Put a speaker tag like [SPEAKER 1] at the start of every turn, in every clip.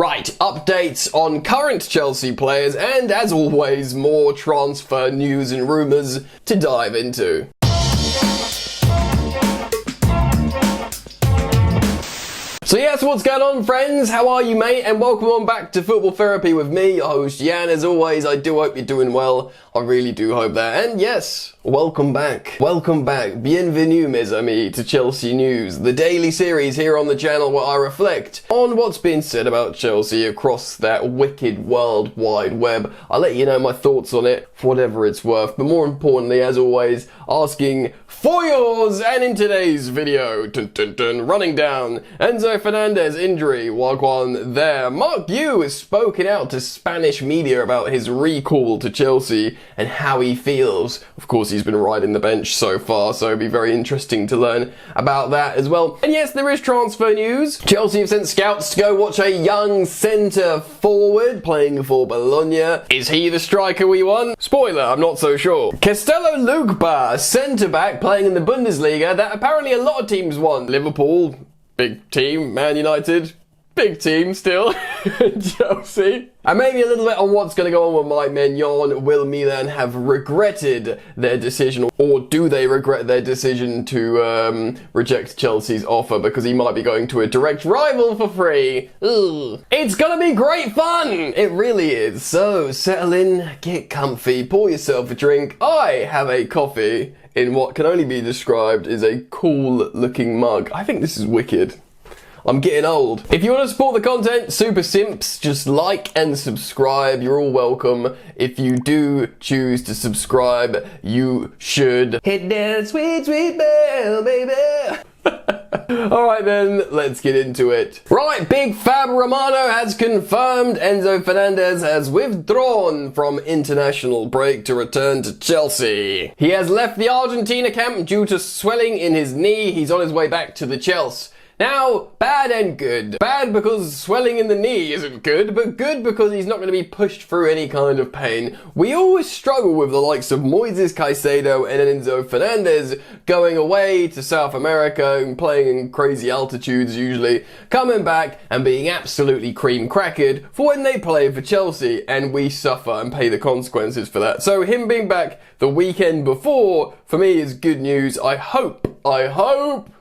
[SPEAKER 1] Right, updates on current Chelsea players and, as always, more transfer news and rumours to dive into. So yes, what's going on, friends? How are you, mate? And welcome on back to Football Therapy with me, your host Jan. As always, I do hope you're doing well. I really do hope that. And yes, welcome back. Welcome back. Bienvenue, mes amis, to Chelsea News, the daily series here on the channel where I reflect on what's been said about Chelsea across that wicked world wide web. I'll let you know my thoughts on it for whatever it's worth. But more importantly, as always, asking for yours. And in today's video, running down Enzo Fernandez injury, Wagwan there. Mark Guiu has spoken out to Spanish media about his recall to Chelsea and how he feels. Of course, he's been riding the bench so far, so it'd be very interesting to learn about that as well. And yes, there is transfer news. Chelsea have sent scouts to go watch a young centre forward playing for Bologna. Is he the striker we want? Spoiler, I'm not so sure. Castello Lugba, centre back playing in the Bundesliga that apparently a lot of teams want. Liverpool, big team. Man United, big team still. Chelsea. And maybe a little bit on what's going to go on with Maignan. Will Milan have regretted their decision, or do they regret their decision to reject Chelsea's offer because he might be going to a direct rival for free? Ugh. It's going to be great fun! It really is. So settle in, get comfy, pour yourself a drink. I have a coffee in what can only be described as a cool looking mug. I think this is wicked. I'm getting old. If you want to support the content, super simps, just like and subscribe. You're all welcome. If you do choose to subscribe, you should hit that sweet, sweet bell, baby. Alright then, let's get into it. Right, Big Fab Romano has confirmed Enzo Fernandez has withdrawn from international break to return to Chelsea. He has left the Argentina camp due to swelling in his knee. He's on his way back to the Chelsea. Now, bad and good. Bad because swelling in the knee isn't good, but good because he's not going to be pushed through any kind of pain. We always struggle with the likes of Moises Caicedo and Enzo Fernandez going away to South America and playing in crazy altitudes usually, coming back and being absolutely cream-crackered for when they play for Chelsea, and we suffer and pay the consequences for that. So him being back the weekend before, for me, is good news. I hope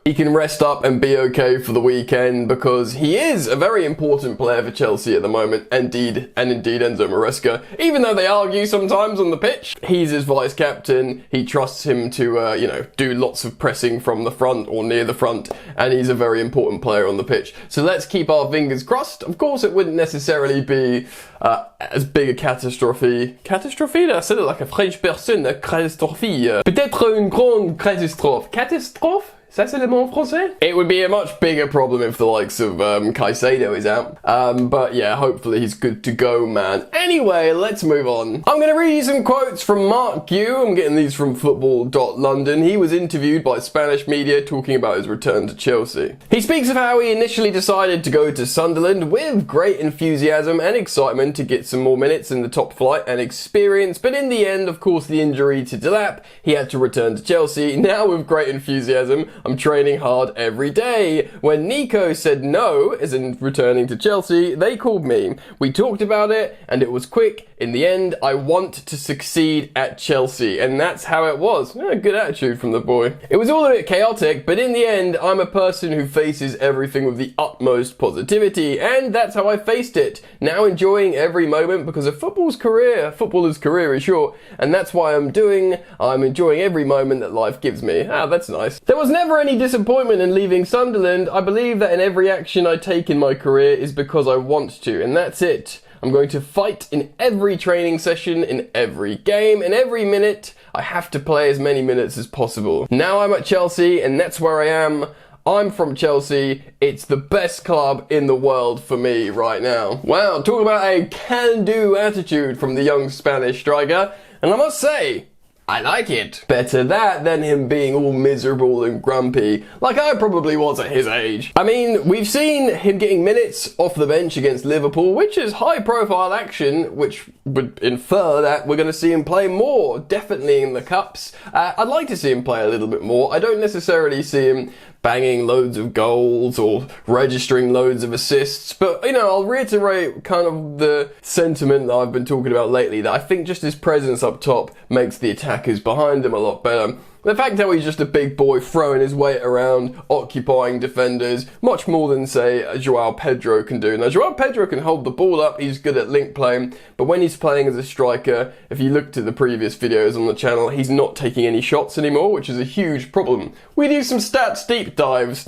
[SPEAKER 1] he can rest up and be okay for the weekend, because he is a very important player for Chelsea at the moment. Indeed Enzo Maresca. Even though they argue sometimes on the pitch, he's his vice captain. He trusts him to, do lots of pressing from the front or near the front, and he's a very important player on the pitch. So let's keep our fingers crossed. Of course, it wouldn't necessarily be as big a catastrophe. Catastrophe? I said it like a French person. A catastrophe. Peut-être une grande catastrophe. Catastrophe? Ça c'est le mot en français? It would be a much bigger problem if the likes of Caicedo is out. But yeah, hopefully he's good to go, man. Anyway, let's move on. I'm going to read you some quotes from Mark Guiu. I'm getting these from football.london. He was interviewed by Spanish media talking about his return to Chelsea. He speaks of how he initially decided to go to Sunderland with great enthusiasm and excitement to get some more minutes in the top flight and experience. But in the end, of course, the injury to Delap, he had to return to Chelsea. Now with great enthusiasm, I'm training hard every day. When Nico said no, as in returning to Chelsea, they called me. We talked about it, and it was quick. In the end, I want to succeed at Chelsea, and that's how it was. Good attitude from the boy. It was all a bit chaotic, but in the end, I'm a person who faces everything with the utmost positivity, and that's how I faced it. Now enjoying every moment, because a footballer's career is short, and that's why I'm enjoying every moment that life gives me. That's nice. There was never any disappointment in leaving Sunderland. I believe that in every action I take in my career is because I want to, and that's it. I'm going to fight in every training session, in every game, in every minute. I have to play as many minutes as possible. Now I'm at Chelsea, and that's where I am. I'm from Chelsea. It's the best club in the world for me right now. Wow, talk about a can-do attitude from the young Spanish striker. And I must say, I like it. Better that than him being all miserable and grumpy, like I probably was at his age. I mean, we've seen him getting minutes off the bench against Liverpool, which is high-profile action, which would infer that we're going to see him play more, definitely in the Cups. I'd like to see him play a little bit more. I don't necessarily see him banging loads of goals or registering loads of assists. But, you know, I'll reiterate kind of the sentiment that I've been talking about lately, that I think just his presence up top makes the attackers behind him a lot better. The fact that he's just a big boy throwing his weight around, occupying defenders, much more than, say, Joao Pedro can do. Now, Joao Pedro can hold the ball up, he's good at link playing, but when he's playing as a striker, if you looked at the previous videos on the channel, he's not taking any shots anymore, which is a huge problem. We do some stats deep dives,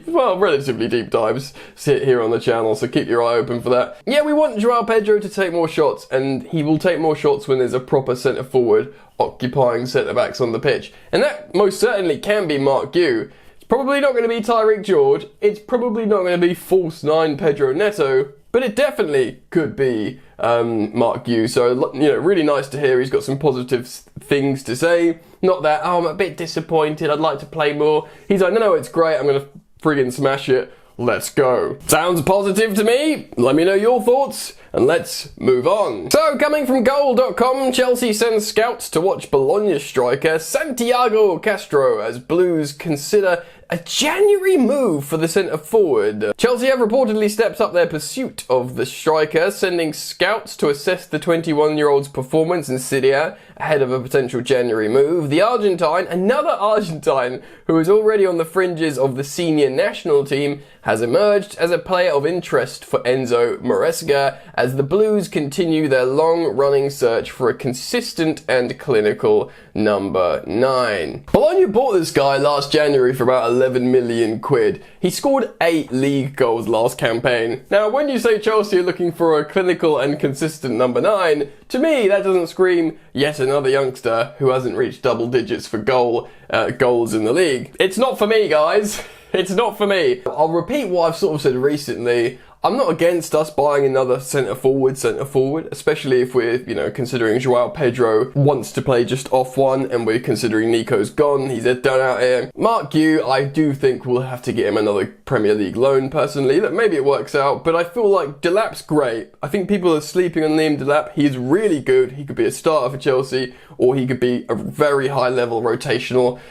[SPEAKER 1] relatively deep dives here on the channel, so keep your eye open for that. Yeah, we want Joao Pedro to take more shots, and he will take more shots when there's a proper centre forward occupying centre-backs on the pitch. And that most certainly can be Mark Guiu. It's probably not going to be Tyreek George, it's probably not going to be false 9 Pedro Neto, but it definitely could be Mark Guiu. So, you know, really nice to hear he's got some positive things to say. Not that, oh, I'm a bit disappointed, I'd like to play more. He's like, no, it's great, I'm going to friggin' smash it. Let's go. Sounds positive to me. Let me know your thoughts and let's move on. So, coming from goal.com, Chelsea sends scouts to watch Bologna striker Santiago Castro as Blues consider a January move for the centre forward. Chelsea have reportedly stepped up their pursuit of the striker, sending scouts to assess the 21-year-old's performance in Serie A ahead of a potential January move. The Argentine, another Argentine who is already on the fringes of the senior national team, has emerged as a player of interest for Enzo Maresca as the Blues continue their long-running search for a consistent and clinical number 9. Bologna bought this guy last January for about 11 million quid. He scored 8 league goals last campaign. Now, when you say Chelsea are looking for a clinical and consistent number 9, to me that doesn't scream yet another youngster who hasn't reached double digits for goals in the league. It's not for me, guys. It's not for me. I'll repeat what I've sort of said recently. I'm not against us buying another centre forward, especially if we're, you know, considering Joao Pedro wants to play just off one and we're considering Nico's gone, he's done out here. Mark Guiu, I do think we'll have to get him another Premier League loan personally, that maybe it works out, but I feel like Delap's great. I think people are sleeping on Liam Delap. He's really good. He could be a starter for Chelsea, or he could be a very high level rotational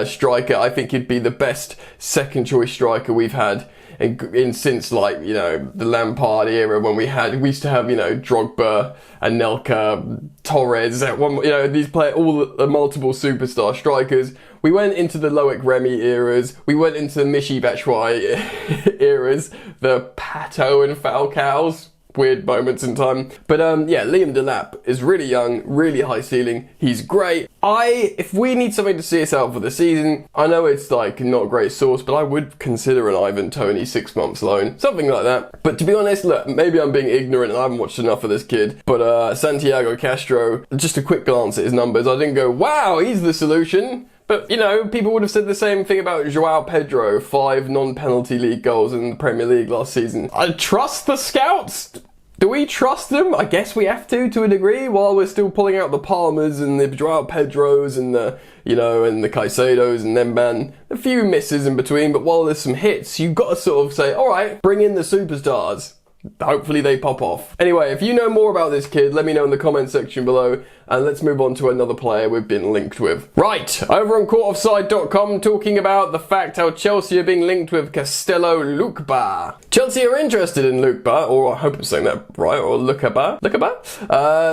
[SPEAKER 1] striker. I think he'd be the best second choice striker we've had in since, like, you know, the Lampard era, when we used to have, you know, Drogba, Anelka, Torres, you know, these all the multiple superstar strikers. We went into the Loic Remy eras, we went into the Michy Batshuayi eras, the Pato and Falcao's, weird moments in time. But yeah, Liam Delap is really young, really high ceiling. He's great. If we need something to see us out for the season, I know it's like not a great source, but I would consider an Ivan Toney 6 months loan, something like that. But to be honest, look, maybe I'm being ignorant and I haven't watched enough of this kid, but Santiago Castro, just a quick glance at his numbers, I didn't go, wow, he's the solution. But, you know, people would have said the same thing about Joao Pedro, 5 non-penalty league goals in the Premier League last season. I trust the scouts. Do we trust them? I guess we have to a degree, while we're still pulling out the Palmers and the Joao Pedros and the, you know, and the Caicedos and Nemban. A few misses in between, but while there's some hits, you've got to sort of say, all right, bring in the superstars. Hopefully they pop off. Anyway, if you know more about this kid, let me know in the comment section below, and let's move on to another player we've been linked with. Right, over on courtoffside.com, talking about the fact how Chelsea are being linked with Castello Lukeba. Chelsea are interested in Lukeba, or I hope I'm saying that right, or Lukeba.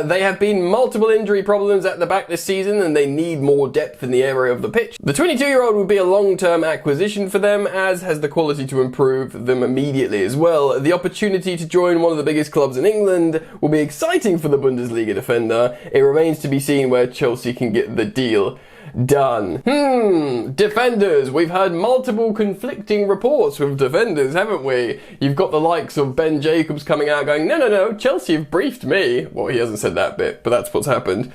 [SPEAKER 1] They have been multiple injury problems at the back this season, and they need more depth in the area of the pitch. The 22-year-old will be a long-term acquisition for them, as has the quality to improve them immediately as well. The opportunity to join one of the biggest clubs in England will be exciting for the Bundesliga defender. It remains to be seen where Chelsea can get the deal done. Defenders. We've heard multiple conflicting reports with defenders, haven't we? You've got the likes of Ben Jacobs coming out going, no, Chelsea have briefed me. Well, he hasn't said that bit, but that's what's happened.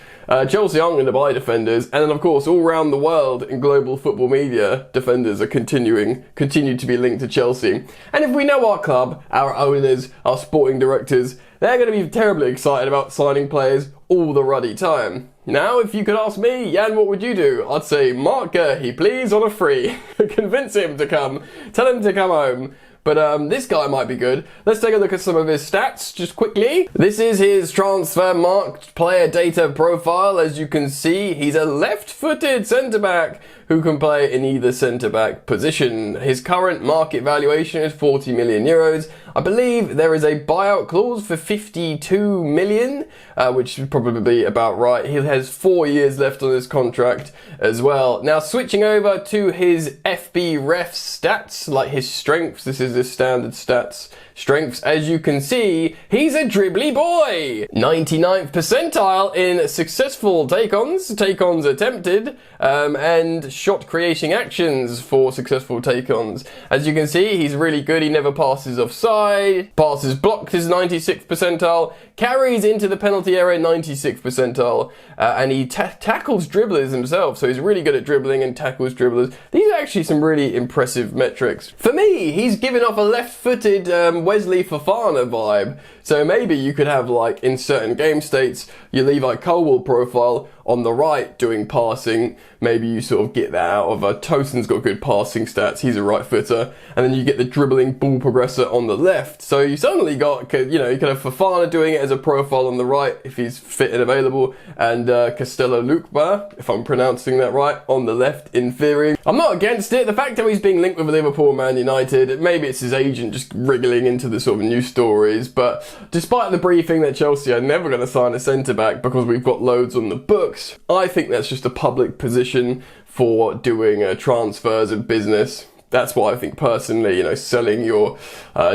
[SPEAKER 1] Chelsea aren't going to buy defenders, and then of course all around the world in global football media, defenders are continue to be linked to Chelsea. And if we know our club, our owners, our sporting directors, they're going to be terribly excited about signing players all the ruddy time. Now, if you could ask me, Jan, what would you do? I'd say, Mark Guehi, please, on a free. Convince him to come. Tell him to come home. But this guy might be good. Let's take a look at some of his stats just quickly. This is his transfer marked player data profile. As you can see, he's a left-footed centre-back who can play in either centre-back position. His current market valuation is 40 million euros. I believe there is a buyout clause for 52 million, which would probably be about right. He has 4 years left on his contract as well. Now, switching over to his FB ref stats, like his strengths, this is his standard stats. Strengths, as you can see, he's a dribbly boy! 99th percentile in successful take-ons attempted, and shot creating actions for successful take-ons. As you can see, he's really good. He never passes offside. Passes blocked is 96th percentile. Carries into the penalty area, 96th percentile. And he tackles dribblers himself, so he's really good at dribbling and tackles dribblers. These are actually some really impressive metrics. For me, he's giving off a left-footed Wesley Fofana vibe. So maybe you could have, like, in certain game states, your Levi Colwill profile on the right doing passing. Maybe you sort of get that out of Tosin's got good passing stats, he's a right footer, and then you get the dribbling ball progressor on the left. So you suddenly got, you know, you could have Fofana doing it as a profile on the right if he's fit and available, and Castello Lukeba, if I'm pronouncing that right, on the left in theory. I'm not against it. The fact that he's being linked with Liverpool and Man United, maybe it's his agent just wriggling into the sort of news stories, but despite the briefing that Chelsea are never going to sign a centre-back because we've got loads on the books, I think that's just a public position for doing transfers and business. That's what I think personally, you know, selling your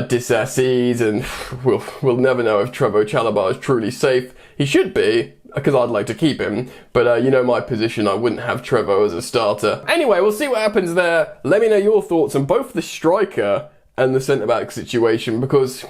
[SPEAKER 1] disasses, and we'll never know if Trevoh Chalobah is truly safe. He should be, because I'd like to keep him, but you know my position, I wouldn't have Trevoh as a starter. Anyway, we'll see what happens there. Let me know your thoughts on both the striker and the centre-back situation, because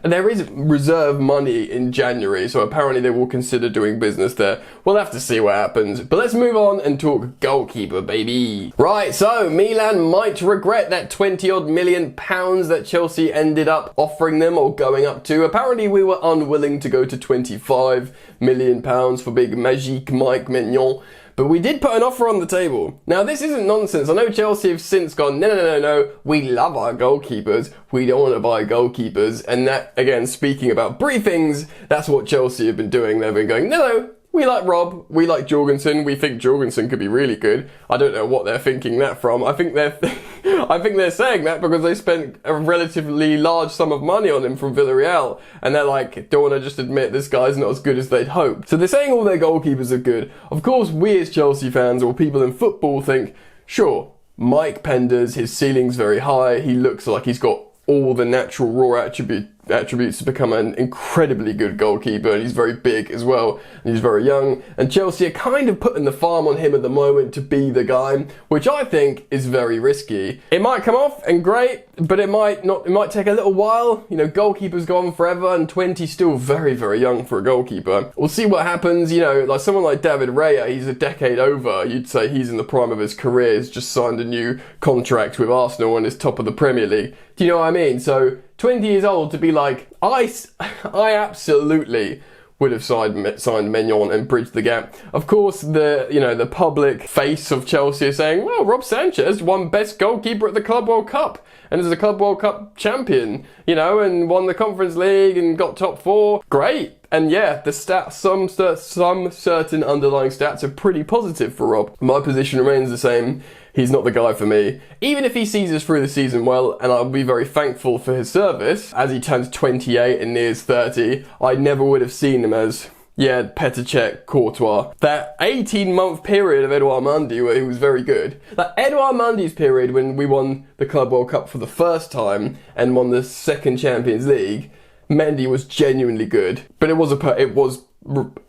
[SPEAKER 1] there is reserve money in January, so apparently they will consider doing business there. We'll have to see what happens. But let's move on and talk goalkeeper, baby. Right, so Milan might regret that 20-odd million pounds that Chelsea ended up offering them or going up to. Apparently we were unwilling to go to 25 million pounds for big Magique Mike Maignan. But we did put an offer on the table. Now, this isn't nonsense. I know Chelsea have since gone, no, we love our goalkeepers. We don't want to buy goalkeepers. And that, again, speaking about briefings, that's what Chelsea have been doing. They've been going, no, we like Rob, we like Jorgensen, we think Jorgensen could be really good. I don't know what they're thinking that from. I think they're saying that because they spent a relatively large sum of money on him from Villarreal, and they're like, don't want to just admit this guy's not as good as they'd hoped. So they're saying all their goalkeepers are good. Of course, we as Chelsea fans or people in football think, sure, Mike Penders, his ceiling's very high, he looks like he's got all the natural raw attributes to become an incredibly good goalkeeper, and he's very big as well, and he's very young, and Chelsea are kind of putting the farm on him at the moment to be the guy, which I think is very risky. It might come off and great, but it might not. It might take a little while. You know, goalkeepers go on forever, and 20 still very, very young for a goalkeeper. We'll see what happens. You know, like someone like David Raya, he's a decade over. You'd say he's in the prime of his career. He's just signed a new contract with Arsenal and is top of the Premier League. Do you know what I mean? So 20 years old to be like, I absolutely would have signed Maignan and bridged the gap. Of course, the public face of Chelsea is saying, well, Rob Sanchez won best goalkeeper at the Club World Cup and is a Club World Cup champion, you know, and won the Conference League and got top 4. Great. And yeah, the stats, some certain underlying stats are pretty positive for Rob. My position remains the same. He's not the guy for me. Even if he sees us through the season well, and I'll be very thankful for his service, as he turns 28 and nears 30, I never would have seen him as, yeah, Petr Cech, Courtois. That 18-month period of Edouard Mendy where he was very good. That Edouard Mendy's period when we won the Club World Cup for the first time and won the second Champions League, Mendy was genuinely good. But it was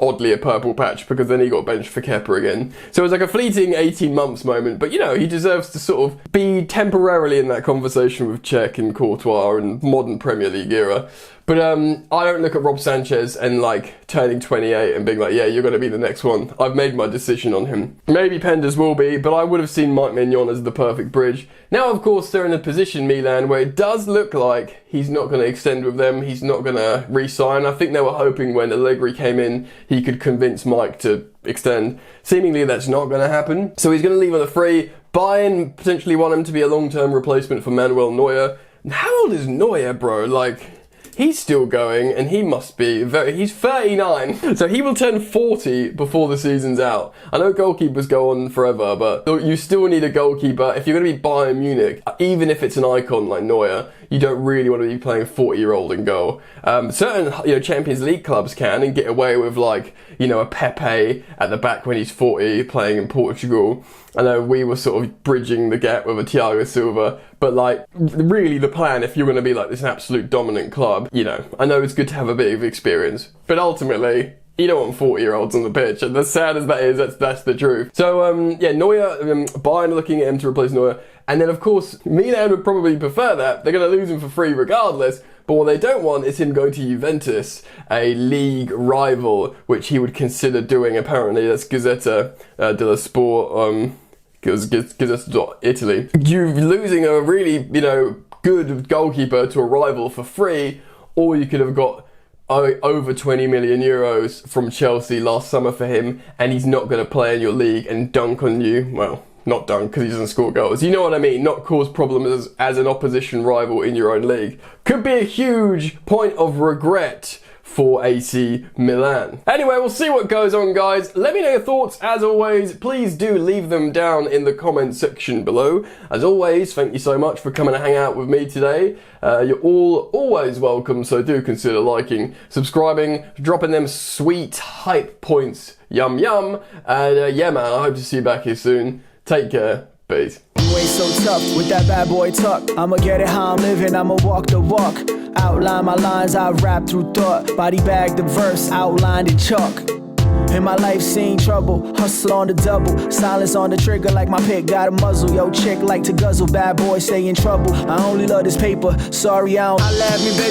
[SPEAKER 1] oddly a purple patch because then he got benched for Kepa again. So it was like a fleeting 18 months moment, but you know, he deserves to sort of be temporarily in that conversation with Cech and Courtois and modern Premier League era. But I don't look at Rob Sanchez and like turning 28 and being like, yeah, you're going to be the next one. I've made my decision on him. Maybe Penders will be, but I would have seen Mike Maignan as the perfect bridge. Now, of course, they're in a position, Milan, where it does look like he's not going to extend with them. He's not going to re-sign. I think they were hoping when Allegri came in, he could convince Mike to extend. Seemingly that's not going to happen. So he's going to leave on a free. Bayern potentially want him to be a long-term replacement for Manuel Neuer. How old is Neuer, bro? Like, he's still going, and he must be he's 39. So he will turn 40 before the season's out. I know goalkeepers go on forever, but you still need a goalkeeper. If you're going to be Bayern Munich, even if it's an icon like Neuer, you don't really want to be playing a 40-year-old in goal. Certain, Champions League clubs can and get away with, like, a Pepe at the back when he's 40 playing in Portugal. I know we were sort of bridging the gap with a Thiago Silva, but, like, really the plan, if you're going to be like this absolute dominant club, I know it's good to have a bit of experience, but ultimately, you don't want 40-year-olds on the pitch, and as sad as that is, that's the truth. So, Neuer, Bayern are looking at him to replace Neuer, and then, of course, Milan would probably prefer that. They're going to lose him for free regardless, but what they don't want is him going to Juventus, a league rival, which he would consider doing, apparently. That's Gazzetta dello Sport, Italy. You losing a really, good goalkeeper to a rival for free, or you could have got over 20 million euros from Chelsea last summer for him, and he's not going to play in your league and dunk on you. Well, not dunk because he doesn't score goals. You know what I mean? Not cause problems as an opposition rival in your own league. Could be a huge point of regret for AC Milan. Anyway, we'll see what goes on, guys. Let me know your thoughts. As always, please do leave them down in the comment section below. As always, thank you so much for coming to hang out with me today. You're all always welcome, so do consider liking, subscribing, dropping them sweet hype points. Yum yum. And yeah, man, I hope to see you back here soon. Take care. Peace.
[SPEAKER 2] You ain't so tough with that bad boy tuck. I'ma get it how I'm living, I'ma walk the walk. Outline my lines, I rap through thought. Body bag the verse, outlined in chalk. In my life seen trouble, hustle on the double. Silence on the trigger like my pick got a muzzle. Yo, chick like to guzzle, bad boy stay in trouble. I only love this paper, sorry I don't. I laugh me, baby.